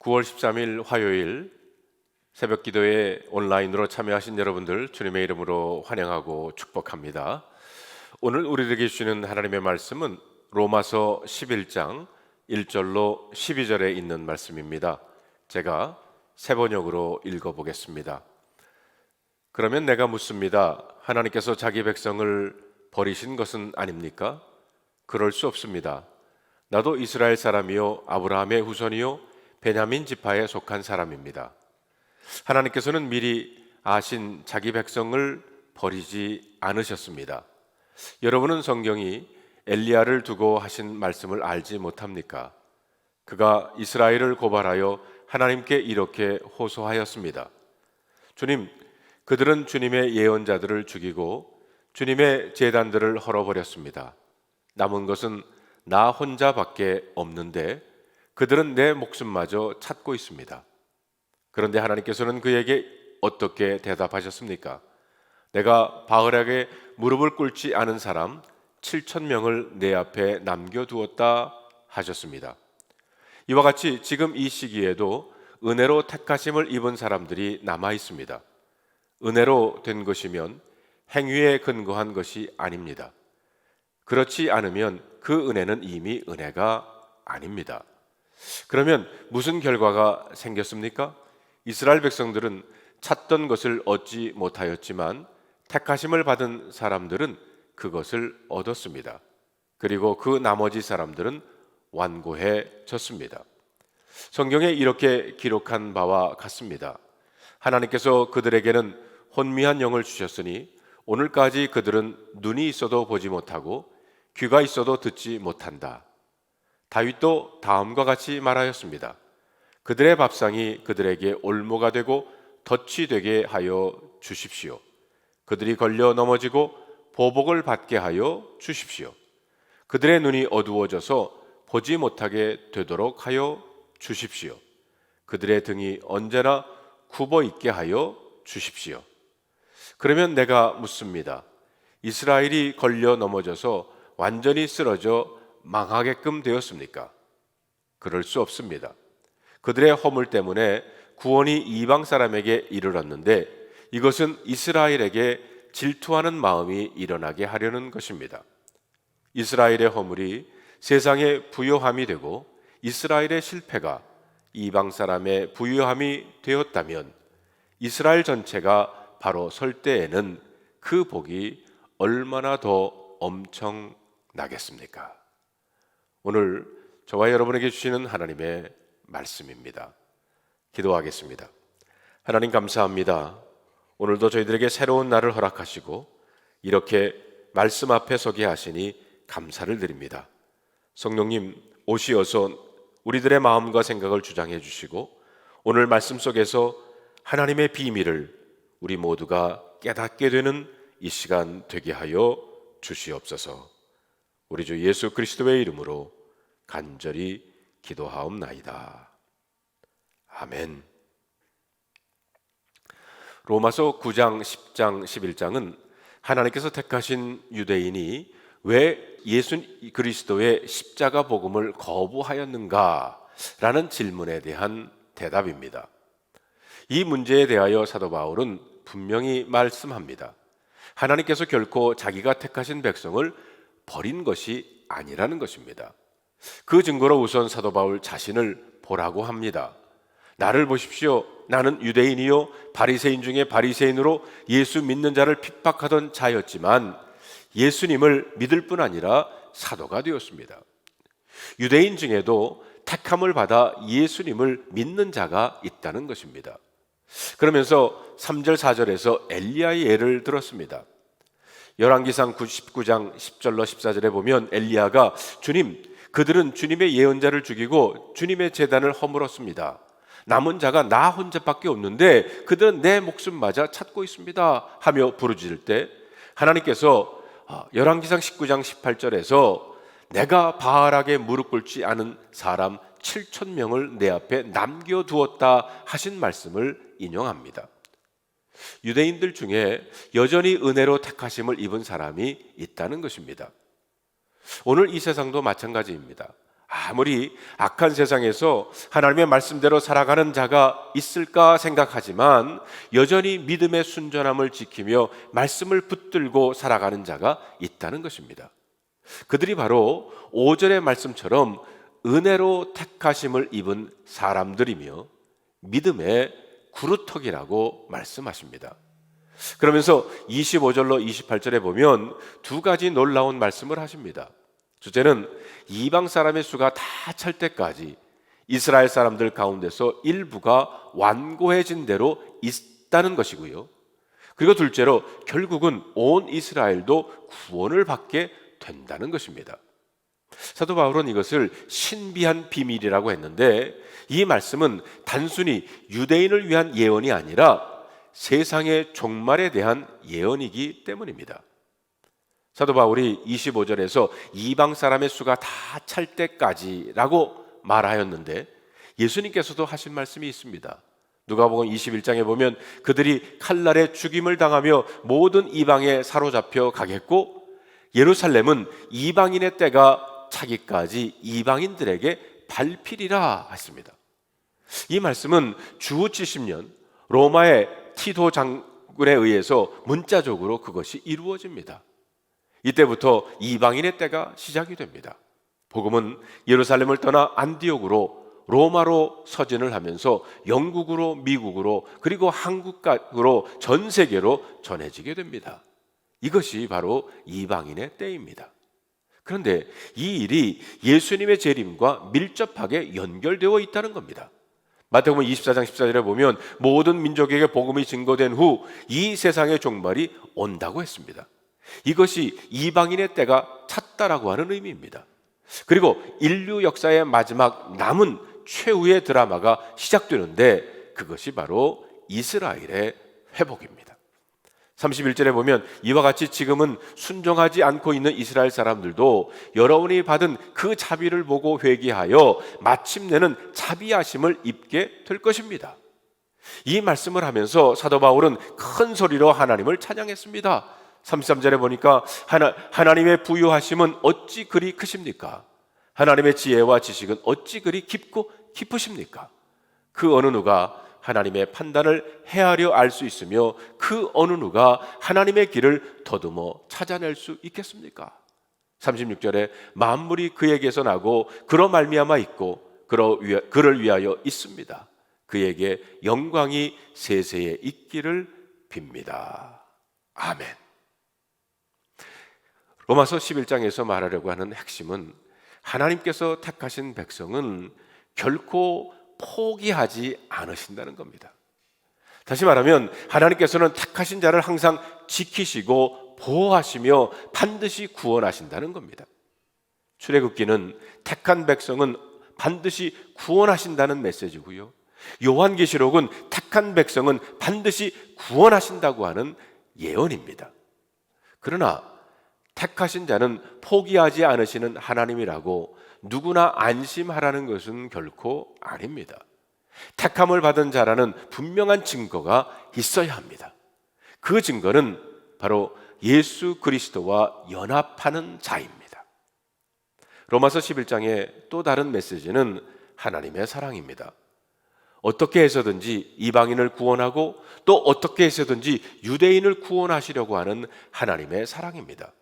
9월 13일 화요일 새벽 기도에 온라인으로 참여하신 여러분들 주님의 이름으로 환영하고 축복합니다. 오늘 우리에게 주시는 하나님의 말씀은 로마서 11장 1절로 12절에 있는 말씀입니다. 제가 새 번역으로 읽어보겠습니다. 그러면 내가 묻습니다. 하나님께서 자기 백성을 버리신 것은 아닙니까? 그럴 수 없습니다. 나도 이스라엘 사람이요 아브라함의 후손이요 베냐민 지파에 속한 사람입니다. 하나님께서는 미리 아신 자기 백성을 버리지 않으셨습니다. 여러분은 성경이 엘리야를 두고 하신 말씀을 알지 못합니까? 그가 이스라엘을 고발하여 하나님께 이렇게 호소하였습니다. 주님, 그들은 주님의 예언자들을 죽이고 주님의 제단들을 헐어버렸습니다. 남은 것은 나 혼자밖에 없는데 그들은 내 목숨마저 찾고 있습니다. 그런데 하나님께서는 그에게 어떻게 대답하셨습니까? 내가 바알에게 무릎을 꿇지 않은 사람 7,000명을 내 앞에 남겨두었다 하셨습니다. 이와 같이 지금 이 시기에도 은혜로 택하심을 입은 사람들이 남아 있습니다. 은혜로 된 것이면 행위에 근거한 것이 아닙니다. 그렇지 않으면 그 은혜는 이미 은혜가 아닙니다. 그러면 무슨 결과가 생겼습니까? 이스라엘 백성들은 찾던 것을 얻지 못하였지만 택하심을 받은 사람들은 그것을 얻었습니다. 그리고 그 나머지 사람들은 완고해졌습니다. 성경에 이렇게 기록한 바와 같습니다. 하나님께서 그들에게는 혼미한 영을 주셨으니 오늘까지 그들은 눈이 있어도 보지 못하고 귀가 있어도 듣지 못한다. 다윗도 다음과 같이 말하였습니다. 그들의 밥상이 그들에게 올무가 되고 덫이 되게 하여 주십시오. 그들이 걸려 넘어지고 보복을 받게 하여 주십시오. 그들의 눈이 어두워져서 보지 못하게 되도록 하여 주십시오. 그들의 등이 언제나 굽어 있게 하여 주십시오. 그러면 내가 묻습니다. 이스라엘이 걸려 넘어져서 완전히 쓰러져 망하게끔 되었습니까? 그럴 수 없습니다. 그들의 허물 때문에 구원이 이방 사람에게 이르렀는데 이것은 이스라엘에게 질투하는 마음이 일어나게 하려는 것입니다. 이스라엘의 허물이 세상의 부요함이 되고 이스라엘의 실패가 이방 사람의 부요함이 되었다면 이스라엘 전체가 바로 설 때에는 그 복이 얼마나 더 엄청나겠습니까? 오늘 저와 여러분에게 주시는 하나님의 말씀입니다. 기도하겠습니다. 하나님 감사합니다. 오늘도 저희들에게 새로운 날을 허락하시고 이렇게 말씀 앞에 서게 하시니 감사를 드립니다. 성령님 오시어서 우리들의 마음과 생각을 주장해 주시고 오늘 말씀 속에서 하나님의 비밀을 우리 모두가 깨닫게 되는 이 시간 되게 하여 주시옵소서. 우리 주 예수 그리스도의 이름으로 간절히 기도하옵나이다. 아멘. 로마서 9장, 10장, 11장은 하나님께서 택하신 유대인이 왜 예수 그리스도의 십자가 복음을 거부하였는가? 라는 질문에 대한 대답입니다. 이 문제에 대하여 사도 바울은 분명히 말씀합니다. 하나님께서 결코 자기가 택하신 백성을 버린 것이 아니라는 것입니다. 그 증거로 우선 사도 바울 자신을 보라고 합니다. 나를 보십시오. 나는 유대인이요 바리새인 중에 바리새인으로 예수 믿는 자를 핍박하던 자였지만 예수님을 믿을 뿐 아니라 사도가 되었습니다. 유대인 중에도 택함을 받아 예수님을 믿는 자가 있다는 것입니다. 그러면서 3절 4절에서 엘리야의 예를 들었습니다. 열왕기상 19장 10절로 14절에 보면 엘리야가 주님, 그들은 주님의 예언자를 죽이고 주님의 제단을 허물었습니다. 남은 자가 나 혼자밖에 없는데 그들은 내 목숨마저 찾고 있습니다 하며 부르짖을 때 하나님께서 열왕기상 19장 18절에서 내가 바알에게 무릎 꿇지 않은 사람 7,000명을 내 앞에 남겨두었다 하신 말씀을 인용합니다. 유대인들 중에 여전히 은혜로 택하심을 입은 사람이 있다는 것입니다. 오늘 이 세상도 마찬가지입니다. 아무리 악한 세상에서 하나님의 말씀대로 살아가는 자가 있을까 생각하지만 여전히 믿음의 순전함을 지키며 말씀을 붙들고 살아가는 자가 있다는 것입니다. 그들이 바로 5절의 말씀처럼 은혜로 택하심을 입은 사람들이며 믿음의 구루터기라고 말씀하십니다. 그러면서 25절로 28절에 보면 두 가지 놀라운 말씀을 하십니다. 첫째는 이방 사람의 수가 다 찰 때까지 이스라엘 사람들 가운데서 일부가 완고해진 대로 있다는 것이고요. 그리고 둘째로 결국은 온 이스라엘도 구원을 받게 된다는 것입니다. 사도 바울은 이것을 신비한 비밀이라고 했는데 이 말씀은 단순히 유대인을 위한 예언이 아니라 세상의 종말에 대한 예언이기 때문입니다. 사도 바울이 25절에서 이방 사람의 수가 다 찰 때까지라고 말하였는데 예수님께서도 하신 말씀이 있습니다. 누가복음 21장에 보면 그들이 칼날에 죽임을 당하며 모든 이방에 사로잡혀 가겠고 예루살렘은 이방인의 때가 차기까지 이방인들에게 밟히리라 했습니다. 이 말씀은 주 70년 로마의 티도 장군에 의해서 문자적으로 그것이 이루어집니다. 이때부터 이방인의 때가 시작이 됩니다. 복음은 예루살렘을 떠나 안디옥으로 로마로 서진을 하면서 영국으로 미국으로 그리고 한국으로 전 세계로 전해지게 됩니다. 이것이 바로 이방인의 때입니다. 그런데 이 일이 예수님의 재림과 밀접하게 연결되어 있다는 겁니다. 마태복음 24장 14절에 보면 모든 민족에게 복음이 증거된 후 이 세상의 종말이 온다고 했습니다. 이것이 이방인의 때가 찼다라고 하는 의미입니다. 그리고 인류 역사의 마지막 남은 최후의 드라마가 시작되는데 그것이 바로 이스라엘의 회복입니다. 31절에 보면 이와 같이 지금은 순종하지 않고 있는 이스라엘 사람들도 여러분이 받은 그 자비를 보고 회개하여 마침내는 자비하심을 입게 될 것입니다. 이 말씀을 하면서 사도 바울은 큰 소리로 하나님을 찬양했습니다. 33절에 보니까 하나님의 부유하심은 어찌 그리 크십니까? 하나님의 지혜와 지식은 어찌 그리 깊고 깊으십니까? 그 어느 누가 하나님의 판단을 헤아려 알 수 있으며 그 어느 누가 하나님의 길을 더듬어 찾아낼 수 있겠습니까? 36절에 만물이 그에게서 나고 그로 말미암아 있고 그를 위하여 있습니다. 그에게 영광이 세세에 있기를 빕니다. 아멘. 로마서 11장에서 말하려고 하는 핵심은 하나님께서 택하신 백성은 결코 포기하지 않으신다는 겁니다. 다시 말하면 하나님께서는 택하신 자를 항상 지키시고 보호하시며 반드시 구원하신다는 겁니다. 출애굽기는 택한 백성은 반드시 구원하신다는 메시지고요. 요한계시록은 택한 백성은 반드시 구원하신다고 하는 예언입니다. 그러나 택하신 자는 포기하지 않으시는 하나님이라고 누구나 안심하라는 것은 결코 아닙니다. 택함을 받은 자라는 분명한 증거가 있어야 합니다. 그 증거는 바로 예수 그리스도와 연합하는 자입니다. 로마서 11장의 또 다른 메시지는 하나님의 사랑입니다. 어떻게 해서든지 이방인을 구원하고 또 어떻게 해서든지 유대인을 구원하시려고 하는 하나님의 사랑입니다.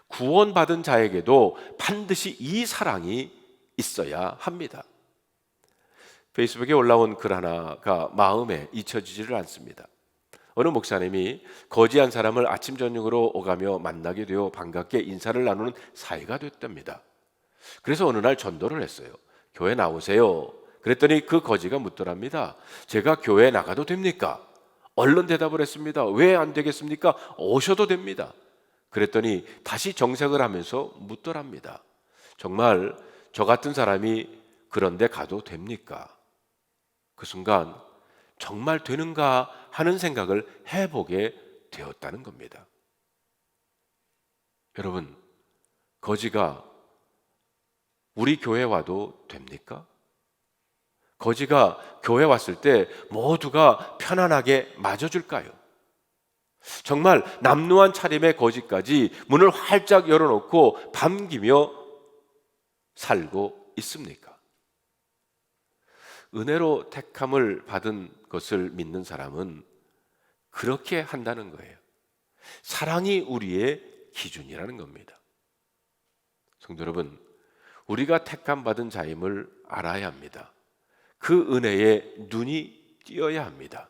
구원받은 자에게도 반드시 이 사랑이 있어야 합니다. 페이스북에 올라온 글 하나가 마음에 잊혀지지를 않습니다. 어느 목사님이 거지한 사람을 아침 저녁으로 오가며 만나게 되어 반갑게 인사를 나누는 사이가 됐답니다. 그래서 어느 날 전도를 했어요. 교회 나오세요. 그랬더니 그 거지가 묻더랍니다. 제가 교회에 나가도 됩니까? 얼른 대답을 했습니다. 왜 안 되겠습니까? 오셔도 됩니다. 그랬더니 다시 정색을 하면서 묻더랍니다. 정말 저 같은 사람이 그런데 가도 됩니까? 그 순간 정말 되는가 하는 생각을 해보게 되었다는 겁니다. 여러분, 거지가 우리 교회 와도 됩니까? 거지가 교회 왔을 때 모두가 편안하게 맞아줄까요? 정말 남루한 차림의 거지까지 문을 활짝 열어놓고 반기며 살고 있습니까? 은혜로 택함을 받은 것을 믿는 사람은 그렇게 한다는 거예요. 사랑이 우리의 기준이라는 겁니다. 성도 여러분, 우리가 택함 받은 자임을 알아야 합니다. 그 은혜에 눈이 띄어야 합니다.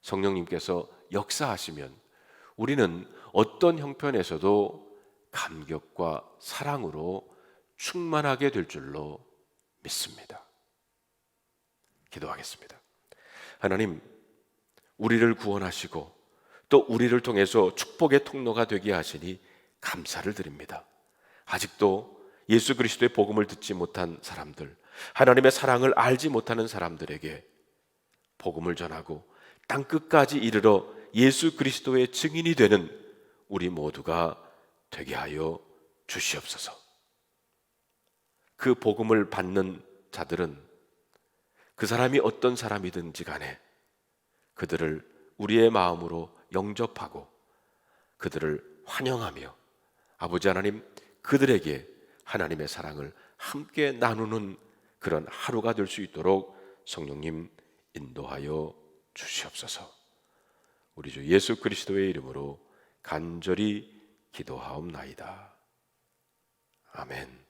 성령님께서 역사하시면 우리는 어떤 형편에서도 감격과 사랑으로 충만하게 될 줄로 믿습니다. 기도하겠습니다. 하나님, 우리를 구원하시고 또 우리를 통해서 축복의 통로가 되게 하시니 감사를 드립니다. 아직도 예수 그리스도의 복음을 듣지 못한 사람들, 하나님의 사랑을 알지 못하는 사람들에게 복음을 전하고 땅끝까지 이르러 예수 그리스도의 증인이 되는 우리 모두가 되게 하여 주시옵소서. 그 복음을 받는 자들은 그 사람이 어떤 사람이든지 간에 그들을 우리의 마음으로 영접하고 그들을 환영하며 아버지 하나님, 그들에게 하나님의 사랑을 함께 나누는 그런 하루가 될 수 있도록 성령님 인도하여 주시옵소서. 우리 주 예수 그리스도의 이름으로 간절히 기도하옵나이다. 아멘.